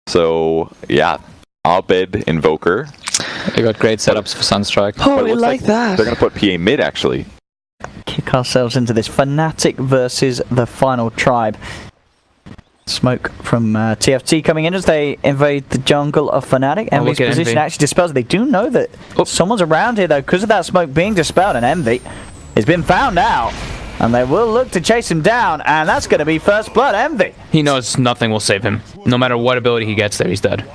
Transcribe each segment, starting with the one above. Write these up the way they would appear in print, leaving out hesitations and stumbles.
So yeah, Abed Invoker. They got great setups for Sunstrike. Oh, we like that. They're gonna put PA mid actually. Kick ourselves into this. Fnatic versus the final tribe. Smoke from TFT coming in as they invade the jungle of Fnatic. Envy's position actually dispels. They do know that someone's around here though because of that smoke being dispelled, and Envy has been found out. And they will look to chase him down, and that's going to be first blood. Envy. He knows nothing will save him. No matter what ability he gets there, he's dead.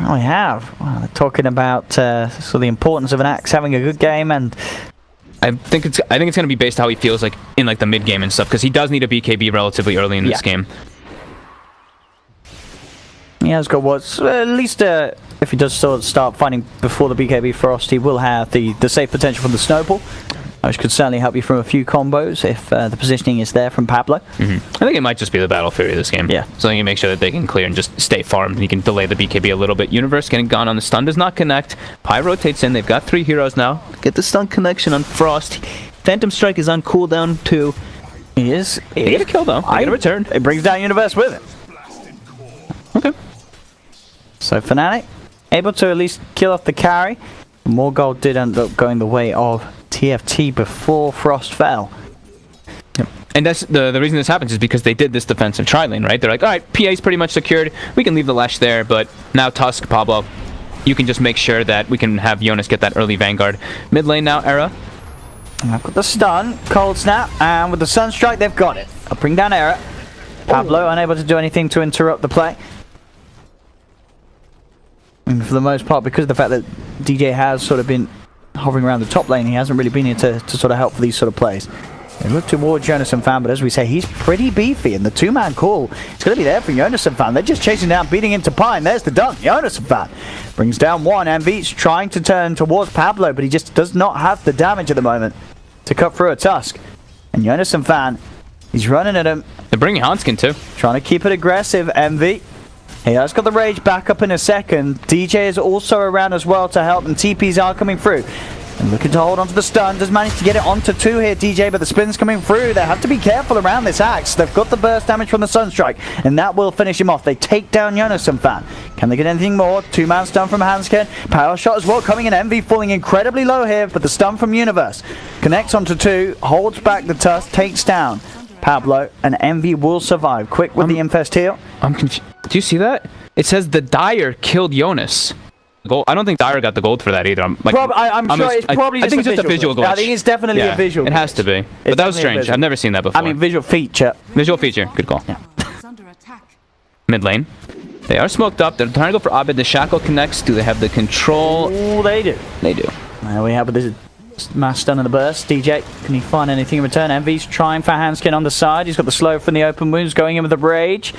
Oh, we have. Well, they're talking about so the importance of an Axe having a good game, and I think it's going to be based how he feels like in like the mid game and stuff, because he does need a BKB relatively early in this game. He has got what's at least if he does start fighting before the BKB Frost, he will have the safe potential from the Snowball, which could certainly help you from a few combos if the positioning is there from Pablo. I think it might just be the battle theory of this game. Yeah. So you make sure that they can clear and just stay farmed, and you can delay the BKB a little bit. Universe getting gone on the stun does not connect. Pi rotates in. They've got 3 heroes now. Get the stun connection on Frost. Phantom Strike is on cooldown too. He is. They get a kill though. They get a return. It brings down Universe with it. Okay. So Fnatic able to at least kill off the carry. More gold did end up going the way of TFT before Frost fell. Yep. And that's the reason this happens is because they did this defensive tri-lane, right? They're like, all right, PA's pretty much secured. We can leave the Lash there, but now Tusk, Pablo, you can just make sure that we can have Jonas get that early Vanguard. Mid lane now, Era. I've got the stun, Cold Snap, and with the Sunstrike, they've got it. I'll bring down Era. Pablo unable to do anything to interrupt the play. And for the most part, because of the fact that DJ has sort of been hovering around the top lane, he hasn't really been here to sort of help for these sort of plays. They look towards Jonas and Fan, but as we say, he's pretty beefy, and the two-man call is going to be there for Jonas and Fan. They're just chasing down, beating into Pine. There's the dunk. Jonas and Fan brings down one, and V's trying to turn towards Pablo, but he just does not have the damage at the moment to cut through a Tusk. And Jonas and Fan, he's running at him. They're bringing Hanskin too. Trying to keep it aggressive, Envy. He has got the Rage back up in a second. DJ is also around as well to help, and TPs are coming through. And looking to hold onto the stun. Does manage to get it onto 2 here, DJ, but the spin's coming through. They have to be careful around this Axe. They've got the burst damage from the Sunstrike, and that will finish him off. They take down Jonas and Fan. Can they get anything more? 2-man stun from Hanskin. Power shot as well coming in. Envy falling incredibly low here, but the stun from Universe connects onto 2, holds back the Tusk, takes down Pablo, and Envy will survive. Quick with the Infest heal. I'm confused. Do you see that? It says the Dire killed Jonas. Gold. I don't think Dire got the gold for that either. I'm sure it's probably I think it's just a visual glitch. I think it's definitely a visual glitch. It has to be. But that was strange. I've never seen that before. I mean, visual feature. Visual feature. Good call. Yeah. Mid lane. They are smoked up. They're trying to go for Abed. The Shackle connects. Do they have the control? Oh, they do. They do. There we have this mass stun in the burst. DJ, can he find anything in return? Envy's trying for Hanskin on the side. He's got the slow from the open wounds, going in with the Rage.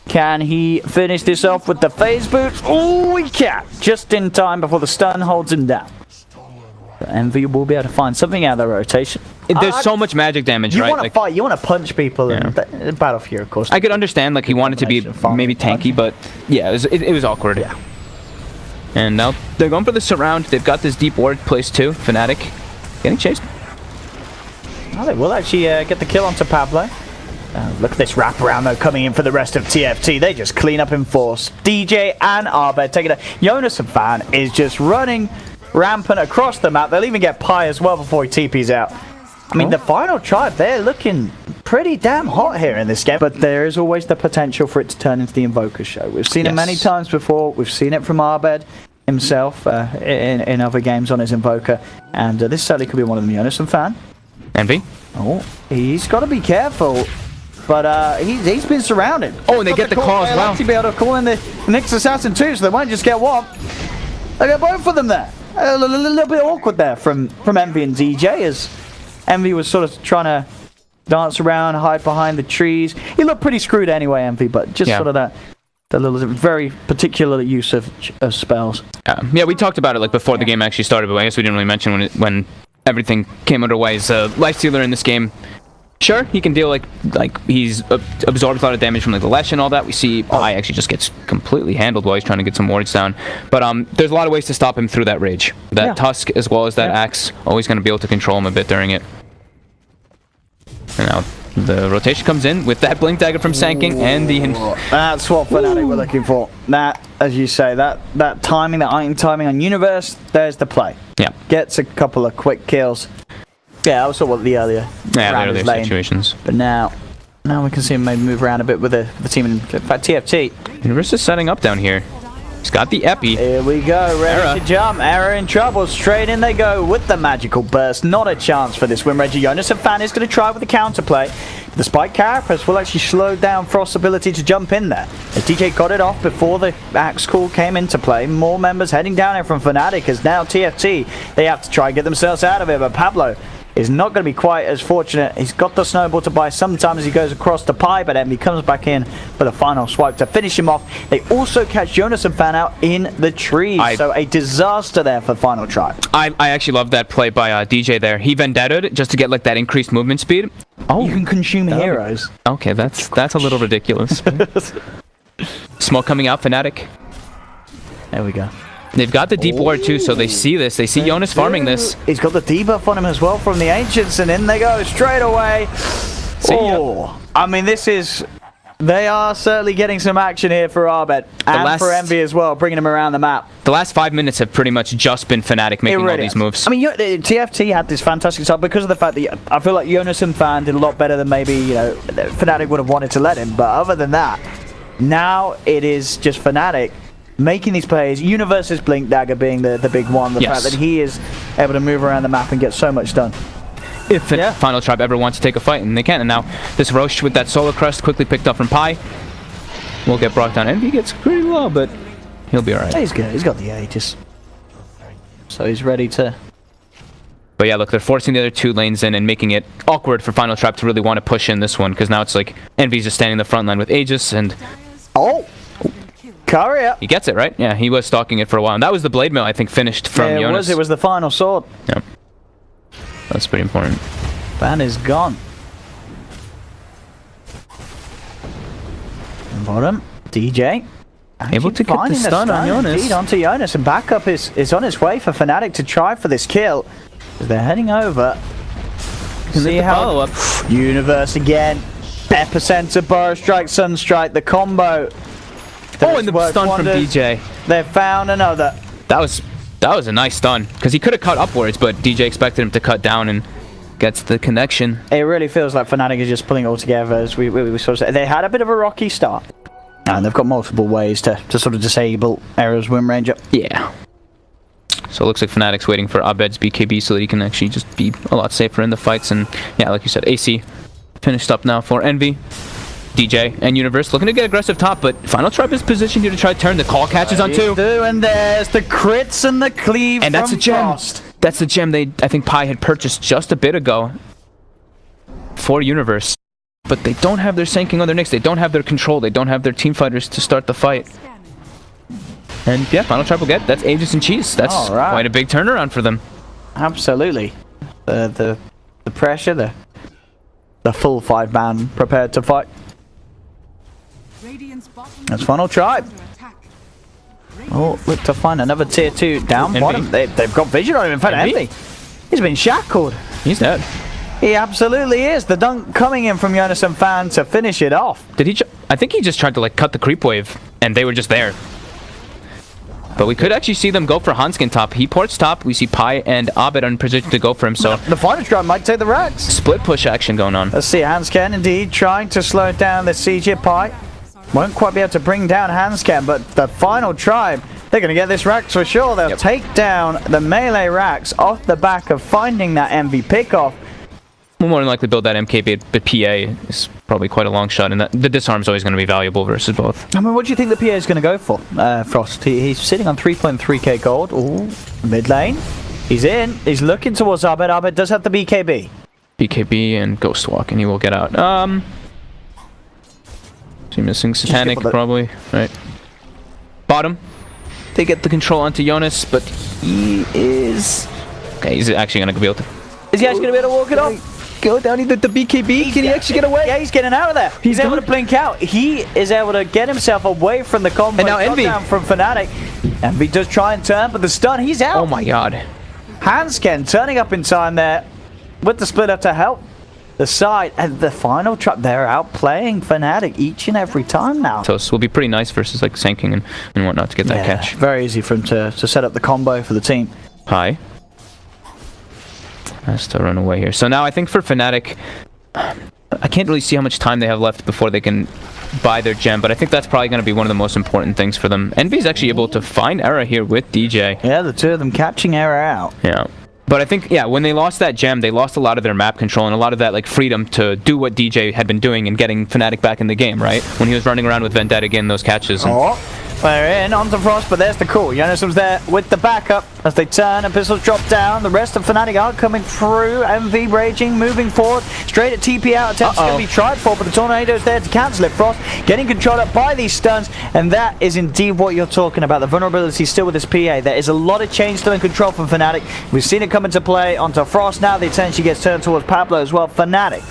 Can he finish this off with the phase boots? Oh, he can! Just in time before the stun holds him down. But Envy will be able to find something out of the rotation. There's so much magic damage, you right? You want to fight, you want to punch people in Battle Fury, of course. I could understand, like, he wanted to be maybe tanky, but yeah, it was awkward. Yeah. And now they're going for the surround. They've got this deep ward placed too. Fnatic getting chased. Oh, they will actually get the kill onto Pablo. Look at this wraparound though coming in for the rest of TFT. They just clean up in force. DJ and Abed taking it. Jonas and Fan is just running rampant across the map. They'll even get Pi as well before he TPs out. I mean, the final tribe, they're looking pretty damn hot here in this game. But there is always the potential for it to turn into the Invoker show. We've seen it many times before. We've seen it from Abed himself in other games on his Invoker. And this certainly could be one of them. Jonas and Fan. Envy. Oh, he's got to be careful. But he's been surrounded. Oh, and they get the call as well. They'll actually be able to call in the next assassin too, so they won't just get one. They got both of them there. A little bit awkward there from Envy and DJ, as Envy was sort of trying to dance around, hide behind the trees. He looked pretty screwed anyway, Envy, but just sort of the little very particular use of spells. Yeah, we talked about it like before the game actually started, but I guess we didn't really mention when everything came underway. As a lifestealer in this game, sure, he can deal like he's absorbed a lot of damage from like the Lesh and all that. We see Pi actually just gets completely handled while he's trying to get some wards down. But there's a lot of ways to stop him through that Rage. That Tusk as well as that Axe, always going to be able to control him a bit during it. And now The rotation comes in with that blink dagger from Sanking and the... That's what Fnatic were looking for. That, as you say, that timing, that item timing on Universe, there's the play. Yeah. Gets a couple of quick kills. Yeah, I was what the earlier earlier situations. But now we can see him maybe move around a bit with the team. In fact, TFT. Universe is setting up down here. He's got the epi. Here we go, ready Era. to jump. Era in trouble. Straight in they go with the magical burst. Not a chance for this win. Reggie Jonas and Fan is going to try with the counterplay. Despite Carapace will actually slow down Frost's ability to jump in there. As DJ got it off before the axe call came into play, more members heading down here from Fnatic as now TFT, they have to try and get themselves out of it, but Pablo is not going to be quite as fortunate. He's got the snowball to buy sometimes as he goes across the pipe, but then he comes back in for the final swipe to finish him off. They also catch Jonas and Fan out in the trees, so a disaster there for final try. I actually love that play by DJ there. He vendetta'd just to get like that increased movement speed. Oh, you can consume heroes. Okay, that's a little ridiculous. Smoke coming out, Fnatic. There we go. They've got the deep ward too, so they see this. They see Jonas farming this. He's got the debuff on him as well from the Ancients, and in they go straight away. I mean, this is... They are certainly getting some action here for Arbet and for Envy as well, bringing them around the map. The last 5 minutes have pretty much just been Fnatic making all these moves. I mean, TFT had this fantastic start because of the fact that I feel like Jonas and Fan did a lot better than maybe, you know, Fnatic would have wanted to let him. But other than that, now it is just Fnatic making these plays. Universe's Blink Dagger being the big one. The fact that he is able to move around the map and get so much done. If the Final Tribe ever wants to take a fight, and they can. And now this Roche with that Solar Crust quickly picked up from Pi will get brought down. Envy gets pretty low, but he'll be alright. He's good. He's got the Aegis. So he's ready to... But yeah, look, they're forcing the other two lanes in and making it awkward for Final Tribe to really want to push in this one, because now it's like Envy's just standing in the front line with Aegis, and... Oh! Courier! He gets it, right? Yeah, he was stalking it for a while. And that was the Blade Mail, I think, finished from Jonas. It was the final sword. Yeah. That's pretty important. Ban is gone. Bottom, DJ. Able to get the stun on Jonas. Indeed, onto Jonas, and backup is on its way for Fnatic to try for this kill. They're heading over. See how follow-up. Universe again. Epicenter, Burrow Strike, Sunstrike, the combo. Oh, and the stun from DJ. They've found another. That was a nice stun, because he could have cut upwards, but DJ expected him to cut down and gets the connection. It really feels like Fnatic is just pulling it all together, as we sort of say. They had a bit of a rocky start, and they've got multiple ways to sort of disable Era's win range up. Yeah. So it looks like Fnatic's waiting for Abed's BKB so that he can actually just be a lot safer in the fights. And yeah, like you said, AC finished up now for Envy. DJ and Universe looking to get aggressive top, but Final Tribe is positioned here to try to turn. The call catches on two. And there's the crits and the cleave. And that's a gem. Frost. That's the gem I think Pi had purchased just a bit ago for Universe. But they don't have their Sanking on their Nyx. They don't have their control. They don't have their team fighters to start the fight. And yeah, Final Tribe will get. That's Aegis and Cheese. That's quite a big turnaround for them. Absolutely. The pressure, the full 5-man prepared to fight. That's Final Tribe. Oh, look to find another tier 2 down bottom. They've got vision on him. In fact, Envy, he's been shackled. He's dead. He absolutely is. The dunk coming in from Jonas and Fan to finish it off. Did he? I think he just tried to like cut the creep wave, and they were just there. But we could actually see them go for Hanskin top. He ports top. We see Pi and Abed in position to go for him. So the Final Tribe might take the racks. Split push action going on. Let's see, Hanskin indeed trying to slow down the CJ Pi. Won't quite be able to bring down Hanskin, but the Final Tribe, they're going to get this Rax for sure. They'll take down the melee Rax off the back of finding that MV pickoff. We'll more than likely build that MK, but PA is probably quite a long shot, and the disarm is always going to be valuable versus both. I mean, what do you think the PA is going to go for, Frost? He's sitting on 3.3k gold. Ooh, mid lane. He's in. He's looking towards Abed. Abed does have the BKB. BKB and Ghost Walk, and he will get out. Is he missing Satanic, probably? Right. Bottom. They get the control onto Jonas, but he is... Okay, he's actually going to be able to... Is he actually going to be able to walk it off? Go down the BKB? Can he actually get away? Yeah, he's getting out of there. He's able to blink out. He is able to get himself away from the combo. And now Envy. Down from Fnatic. Envy does try and turn, but the stun, he's out. Oh my god. Hanskin turning up in time there with the split up to help the side. And the final trap, they're outplaying Fnatic each and every time now. So this will be pretty nice versus like Sanking and whatnot to get that catch. Very easy for him to set up the combo for the team. High. Has to run away here. So now I think for Fnatic, I can't really see how much time they have left before they can buy their gem, but I think that's probably going to be one of the most important things for them. Envy is actually able to find Era here with DJ. Yeah, the two of them catching Era out. Yeah. But I think, yeah, when they lost that gem, they lost a lot of their map control and a lot of that like freedom to do what DJ had been doing and getting Fnatic back in the game, right? When he was running around with Vendetta getting those catches. And they're in onto Frost, but there's the call. Jonas was there with the backup as they turn and pistols drop down. The rest of Fnatic are coming through. MV raging, moving forward, straight at TP out. Attempts going to be tried for, but the Tornado's there to cancel it. Frost getting controlled up by these stuns, and that is indeed what you're talking about. The vulnerability still with this PA. There is a lot of change still in control from Fnatic. We've seen it come into play onto Frost now. The attention gets turned towards Pablo as well. Fnatic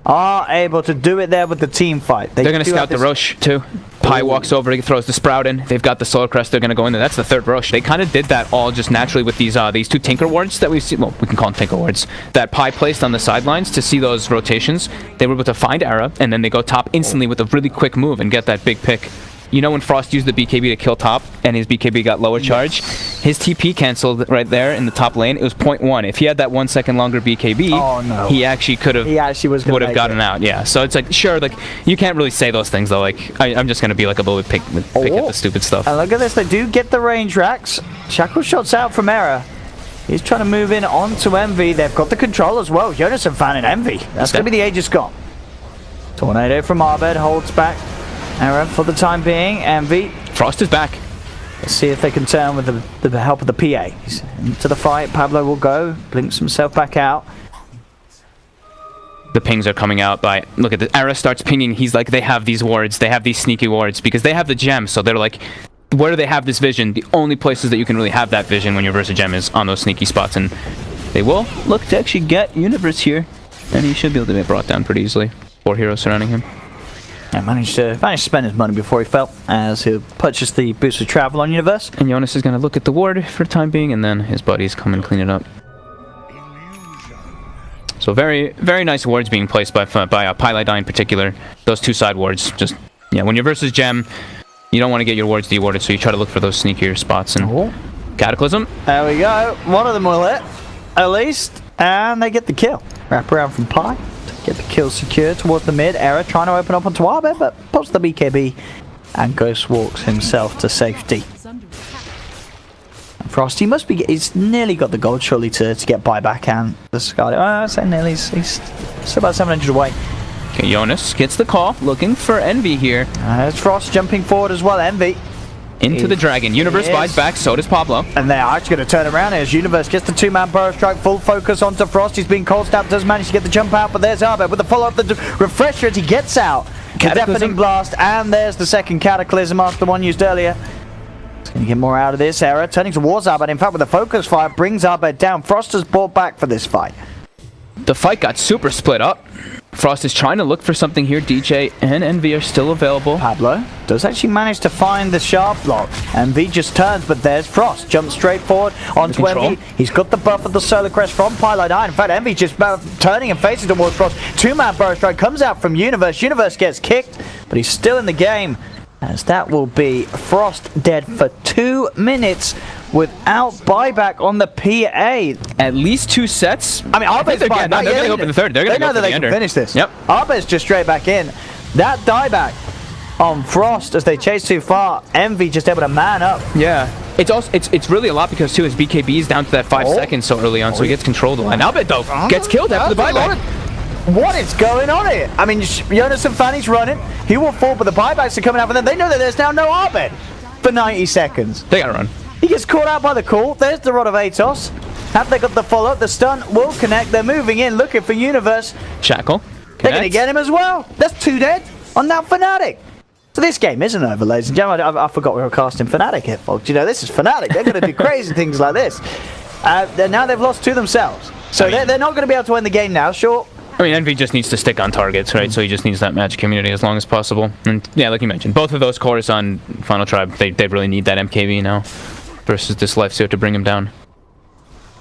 are able to do it there with the team fight. They're going to scout the Roche too. Pi walks over, he throws the Sprout in. They've got the Solar Crest, they're going to go in there. That's the third Roche. They kind of did that all just naturally with these two Tinker Wards that we've seen. Well, we can call them Tinker Wards. That Pi placed on the sidelines to see those rotations. They were able to find Era, and then they go top instantly with a really quick move and get that big pick. You know when Frost used the BKB to kill top and his BKB got lower charge? His TP canceled right there in the top lane. It was 0.1. If he had that 1 second longer BKB, he actually could have would have gotten out. Yeah, so it's like, sure, like you can't really say those things though. Like I'm just going to be like a little bit pick at the stupid stuff. And look at this, they do get the range racks. Shackle shots out from Era. He's trying to move in onto Envy. They've got the control as well. Jonas and Fan and Envy. That's going to be the Aegis gone. Tornado from Arbed holds back Era for the time being. Envy. Frost is back. Let's see if they can turn with the help of the PA. He's into the fight. Pablo will go. Blinks himself back out. The pings are coming out by... Look at the Era starts pinging. He's like, they have these wards. They have these sneaky wards because they have the gem. So they're like, where do they have this vision? The only places that you can really have that vision when you're versus gem is on those sneaky spots. And they will look to actually get Universe here. And he should be able to be brought down pretty easily. 4 heroes surrounding him. Managed to spend his money before he fell, as he'll purchase the boost of travel on Universe. And Jonas is going to look at the ward for the time being, and then his buddies come and clean it up. So very, very nice wards being placed by Pylai in particular. Those two side wards, just, yeah, when you're versus gem, you don't want to get your wards dewarded, so you try to look for those sneakier spots. And Cataclysm. There we go. One of them will hit, at least, and they get the kill. Wrap around from Pi. Get the kill secured towards the mid. Era trying to open up onto Arbed, but pops the BKB and Ghost walks himself to safety. And Frosty must be... He's nearly got the gold, surely, to get buyback and the Scarlet. I say nearly. He's still about 700 away. Okay, Jonas gets the call, looking for Envy here. There's Frost jumping forward as well. Envy. Into the Dragon. Universe buys back, so does Pablo. And they're actually going to turn around as Universe gets the 2-man burrow strike, full focus onto Frost. He's being cold snapped, does manage to get the jump out, but there's Arbed with the follow-up, the refresher as he gets out. The deafening blast, and there's the second Cataclysm after the one used earlier. It's going to get more out of this. Era turning towards Arbed, in fact with the focus fire, brings Arbed down. Frost has brought back for this fight. The fight got super split up. Frost is trying to look for something here. DJ and Envy are still available. Pablo does actually manage to find the sharp block. Envy just turns, but there's Frost. Jumps straight forward onto Envy. He's got the buff of the Solar Crest from Pylai. In fact, Envy just turning and facing towards Frost. 2-man burrow strike comes out from Universe. Universe gets kicked, but he's still in the game. As that will be Frost dead for 2 minutes without buyback on the PA. At least 2 sets. I mean, Arbed's fine. They're going to go for the third. They're going to go for the ender. They know that they can finish this. Yep. Arbed's just straight back in. That dieback on Frost as they chase too far. Envy just able to man up. Yeah. It's also it's really a lot because too his BKB is down to that 5 seconds so early on, so he gets controlled. And Arbed though gets killed after the buyback. What is going on here? I mean, Jonas and Fanny's running. He will fall, but the buybacks are coming out, and then they know that there's now no Arbed for 90 seconds. They gotta run. He gets caught out by the call. There's the Rod of Atos. Have they got the follow-up? The stun will connect. They're moving in, looking for Universe. Shackle. They're going to get him as well. That's 2 dead on that Fnatic. So this game isn't over, ladies and gentlemen. I forgot we were casting Fnatic here, folks. You know, this is Fnatic. They're going to do crazy things like this. Now they've lost 2 themselves. So they're not going to be able to win the game now, sure. I mean, Envy just needs to stick on targets, right? So he just needs that match community as long as possible. And yeah, like you mentioned, both of those cores on Final Tribe, they really need that MKV now versus this Lifesteal to bring him down.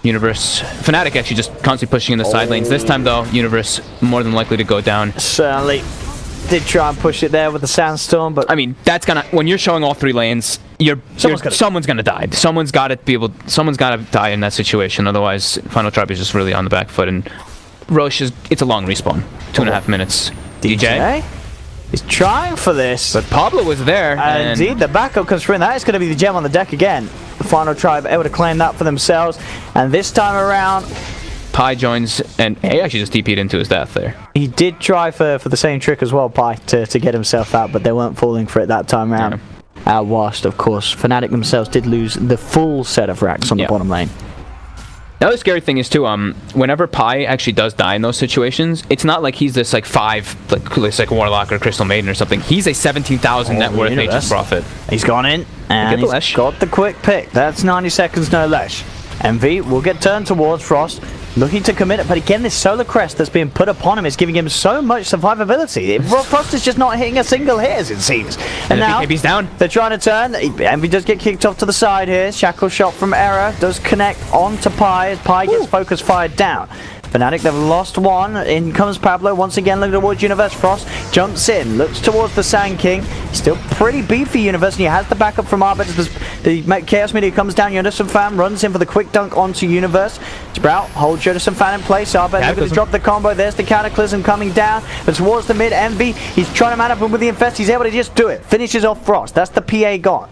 Universe, Fnatic actually just constantly pushing in the side lanes. This time though, Universe more than likely to go down. Certainly did try and push it there with the sandstorm, but I mean, that's gonna, when you're showing all 3 lanes, someone's gonna die. Someone's gotta die in that situation. Otherwise, Final Tribe is just really on the back foot, and Roche it's a long respawn. 2.5 minutes. DJ? He's trying for this. But Pablo was there. And indeed, the backup comes through, and that is going to be the gem on the deck again. The Final Tribe able to claim that for themselves, and this time around, Pi joins, and he actually just DP'd into his death there. he did try for the same trick as well, Pi, to get himself out, but they weren't falling for it that time around. Whilst, of course, Fnatic themselves did lose the full set of racks on the bottom lane. The other scary thing is too, whenever Pi actually does die in those situations, it's not like he's this like 5, like Warlock or Crystal Maiden or something. He's a 17,000 net worth Nature's Prophet. He's gone in, and he's got the quick pick. That's 90 seconds, no less. MV will get turned towards Frost, looking to commit it, but again, this solar crest that's being put upon him is giving him so much survivability. Frost is just not hitting a single hit, as it seems. And now, BKB's down. They're trying to turn. MV does get kicked off to the side here. Shackle shot from Error does connect onto Pi as Pi gets focus fired down. Fnatic, they've lost one. In comes Pablo, once again looking towards Universe. Frost jumps in, looks towards the Sand King. Still pretty beefy, Universe, and he has the backup from Arbet. The Chaos Meteor comes down, Yonison Fan runs in for the quick dunk onto Universe. Sprout holds Yonison Fan in place. Arbet looking to drop the combo. There's the Cataclysm coming down, but towards the mid, Envy, he's trying to man up him with the Infest. He's able to just do it. Finishes off Frost. That's the PA gone.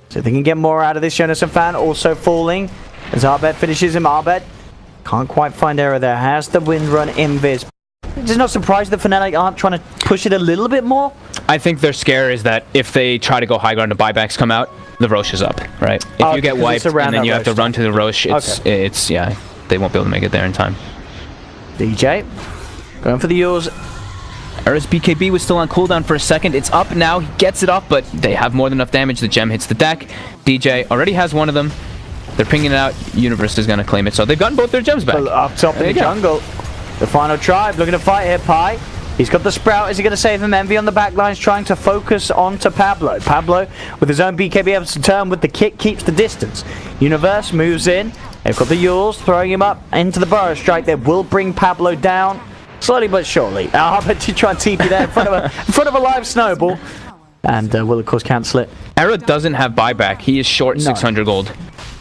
So they can get more out of this. Yonison Fan also falling as Arbet finishes him. Arbet can't quite find Error there. Has the wind run invis. Just not surprised that Fnatic aren't trying to push it a little bit more. I think their scare is that if they try to go high ground and buybacks come out, the Roche is up, right? If you get wiped and then you have to run to the Roche, it's yeah, they won't be able to make it there in time. DJ going for the Yules. Error's BKB was still on cooldown for a second. It's up now. He gets it off, but they have more than enough damage. The gem hits the deck. DJ already has one of them. They're pinging it out. Universe is going to claim it. So they've gotten both their gems back. Up top in the jungle. The Final Tribe looking to fight here. Pi. He's got the Sprout. Is he going to save him? Envy on the back lines trying to focus onto Pablo. Pablo with his own BKB able to turn with the kick, keeps the distance. Universe moves in. They've got the Yules throwing him up into the Burrow Strike. They will bring Pablo down slowly but surely. I bet you try and TP there in front of a live snowball. And will of course cancel it. Error doesn't have buyback. He is short 600 gold.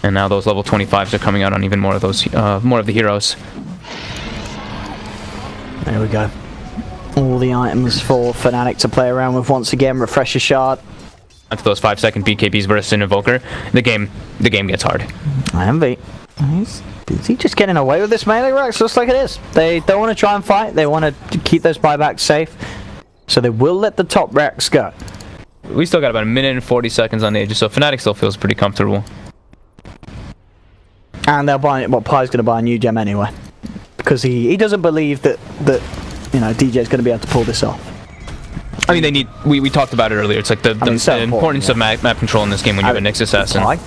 And now those level 25s are coming out on even more of those, more of the heroes. There we go. All the items for Fnatic to play around with once again. Refresher shard. After those 5-second BKBs versus an Invoker, the game gets hard. Envy. Is he just getting away with this melee racks? Looks like it is. They don't want to try and fight. They want to keep those buybacks safe. So they will let the top racks go. We still got about 1 minute and 40 seconds on the edges, so Fnatic still feels pretty comfortable. And they'll buy it. Well, Pi's going to buy a new gem anyway, because he doesn't believe that you know DJ's going to be able to pull this off. I mean, they need. We talked about it earlier. It's like the importance of map control in this game when you have a Nyx assassin. Well,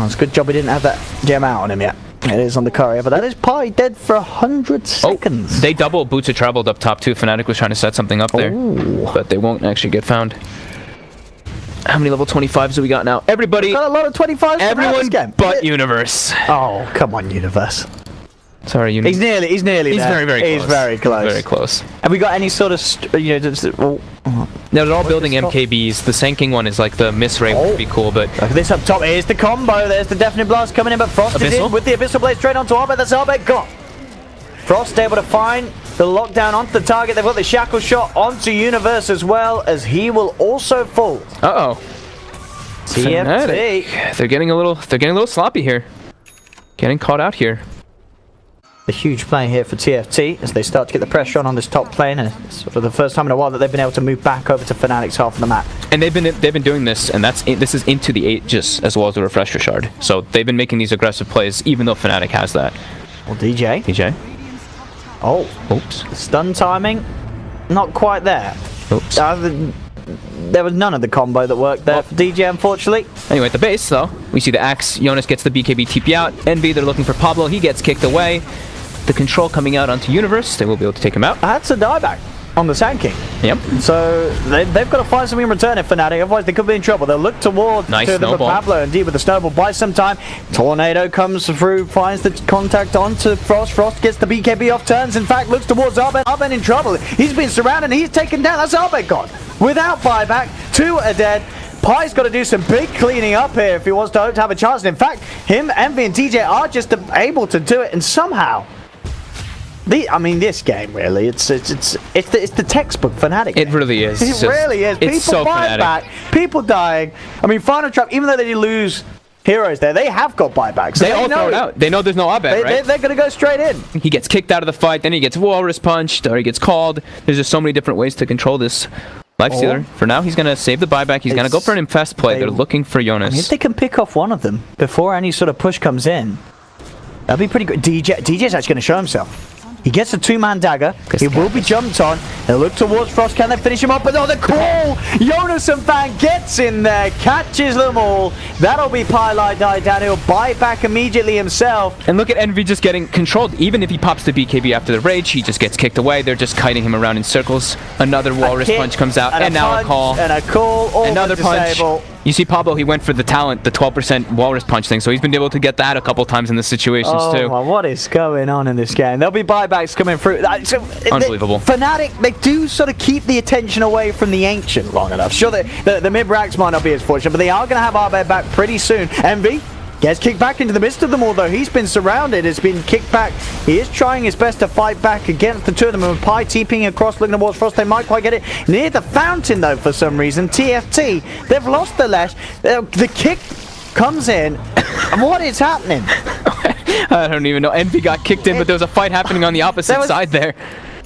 it's a good job we didn't have that gem out on him yet. It is on the courier, but that is Pi dead for 100 seconds. They double boots have traveled up top too. Fnatic was trying to set something up there, but they won't actually get found. How many level 25s do we got now? Everybody. Got a lot of 25s. Everyone but Universe. Oh, come on, Universe. Sorry, Universe. He's nearly He's there. very close. He's very close. Very close. Have we got any sort of, They're all building MKBs. The Sand King one is like the miss rate would be cool, but look at this up top. Here's the combo. There's the Definite Blast coming in, but Frost is in with the Abyssal Blade straight onto Arbet. That's Arbet gone. Frost able to find the lockdown onto the target. They've got the Shackle shot onto Universe as well, as he will also fall. Uh-oh. TFT. They're getting a little sloppy here. Getting caught out here. The huge play here for TFT as they start to get the pressure on this top lane, and it's sort of the first time in a while that they've been able to move back over to Fnatic's half of the map. And they've been doing this, and this is into the Aegis as well as the Refresher Shard. So they've been making these aggressive plays, even though Fnatic has that. Well, DJ. Oh, oops. Stun timing, not quite there. Oops. There was none of the combo that worked there for DJ, unfortunately. Anyway, at the base, though, we see the Axe. Jonas gets the BKB TP out. Envy, they're looking for Pablo. He gets kicked away. The control coming out onto Universe. They will be able to take him out. That's a dieback. on the Sand King. Yep. So they've got to find something in return if Fnatic, otherwise they could be in trouble. They'll look towards Nice to the snowball. Pablo, indeed with the snowball buys some time. Tornado comes through, finds the contact onto Frost. Frost gets the BKB off, turns, in fact looks towards Arbed. Arbed in trouble. He's been surrounded and he's taken down. That's Arbed gone. Without buyback, 2 are dead. Pi's got to do some big cleaning up here if he wants to hope to have a chance. And in fact, him, Envy, and DJ are just able to do it, and somehow. I mean, this game really, it's the textbook Fnatic. It really is. It really is. It's People so buying Fnatic. back, people dying. I mean, Final Trap, even though they did lose heroes there, they have got buybacks. So They all throw it out. They know there's no Abed, right? They're going to go straight in. He gets kicked out of the fight, then he gets walrus punched, or he gets called. There's just so many different ways to control this Lifestealer. For now, he's going to save the buyback. He's going to go for an infest play. They're looking for Jonas. If they can pick off one of them before any sort of push comes in, that'd be pretty good. DJ's actually going to show himself. He gets a 2-man dagger. He will be jumped on. They'll look towards Frost. Can they finish him up? But oh, the call! Jonas and Fan gets in there, catches them all. That'll be Pylai die down. He'll buy back immediately himself. And look at Envy just getting controlled. Even if he pops the BKB after the rage, he just gets kicked away. They're just kiting him around in circles. Another walrus punch comes out, and now a call. And a call. All Another punch. disable. You see Pablo, he went for the talent, the 12% walrus punch thing, so he's been able to get that a couple times in the situations too. My, what is going on in this game? There'll be buybacks coming through. Unbelievable. Fnatic, they do sort of keep the attention away from the Ancient long enough. Sure, the mid-racks might not be as fortunate, but they are going to have Arbed back pretty soon. Envy gets kicked back into the midst of them all, though. He's been surrounded, has been kicked back. He is trying his best to fight back against the two of them. And Pi TPing across, looking towards Frost. They might quite get it. Near the fountain, though, for some reason. TFT, they've lost the Lesh. The kick comes in. And what is happening? I don't even know. Envy got kicked in, but there was a fight happening on the opposite side there.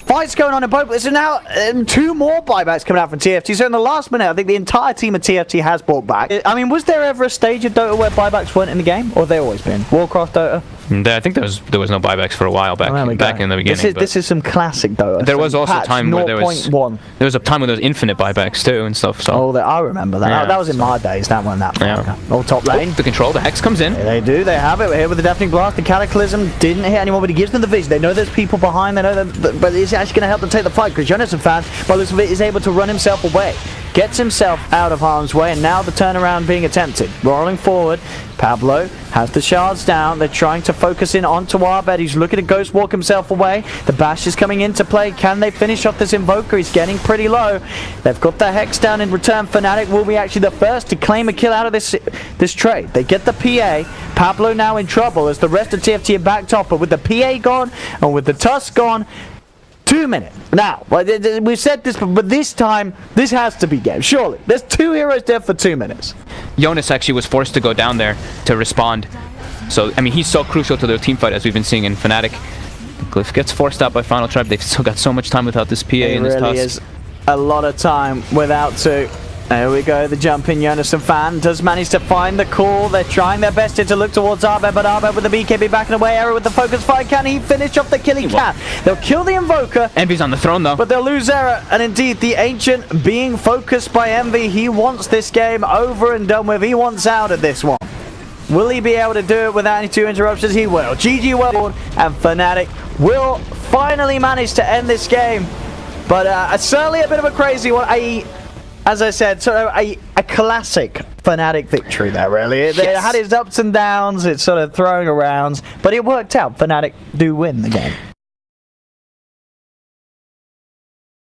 Fights going on in both. So now 2 more buybacks coming out from TFT. So in the last minute, I think the entire team of TFT has bought back. I mean, was there ever a stage of Dota where buybacks weren't in the game? Or have they always been? Warcraft Dota? I think there was no buybacks for a while back in the beginning. This is some classic Dota. There was also a time where there was 0.1. There was a time where there was infinite buybacks too and stuff. So. Oh, I remember that. Yeah, that was in my days. That one, that. Yeah. Oh, top lane. The control, the Hex comes in. They do. They have it. We're here with the Deafening Blast. The Cataclysm didn't hit anyone, but he gives them the vision. They know there's people behind. They know that, but it's actually going to help them take the fight because Jonas and Fan, by the looks of it, is able to run himself away. Gets himself out of harm's way, and now the turnaround being attempted. Rolling forward, Pablo has the shards down. They're trying to focus in onto Arbed. He's looking to ghost walk himself away. The bash is coming into play. Can they finish off this Invoker? He's getting pretty low. They've got the Hex down in return. Fnatic will be actually the first to claim a kill out of this trade. They get the PA. Pablo now in trouble as the rest of TFT are backed up, but with the PA gone and with the Tusk gone, 2 minutes. Now, we've said this, but this time, this has to be game. Surely. There's 2 heroes dead for 2 minutes. Jonas actually was forced to go down there to respond. So, I mean, he's so crucial to their team fight as we've been seeing in Fnatic. Glyph gets forced out by Final Tribe. They've still got so much time without this PA and this Tusk. It really is a lot of time without 2. There we go, the jump in. Jonas and Fan does manage to find the call. They're trying their best here to look towards Arbed, but Arbed with the BKB backing away. Arrow with the focus fight. Can he finish off the kill? He can. They'll kill the Invoker. Envy's on the throne though. But they'll lose Error. And indeed, the Ancient being focused by Envy. He wants this game over and done with. He wants out of this one. Will he be able to do it without any 2 interruptions? He will. GG well, and Fnatic will finally manage to end this game. But certainly a bit of a crazy one. As I said, sort of a classic Fnatic victory there, really. It had its ups and downs, it's sort of throwing around, but it worked out. Fnatic do win the game.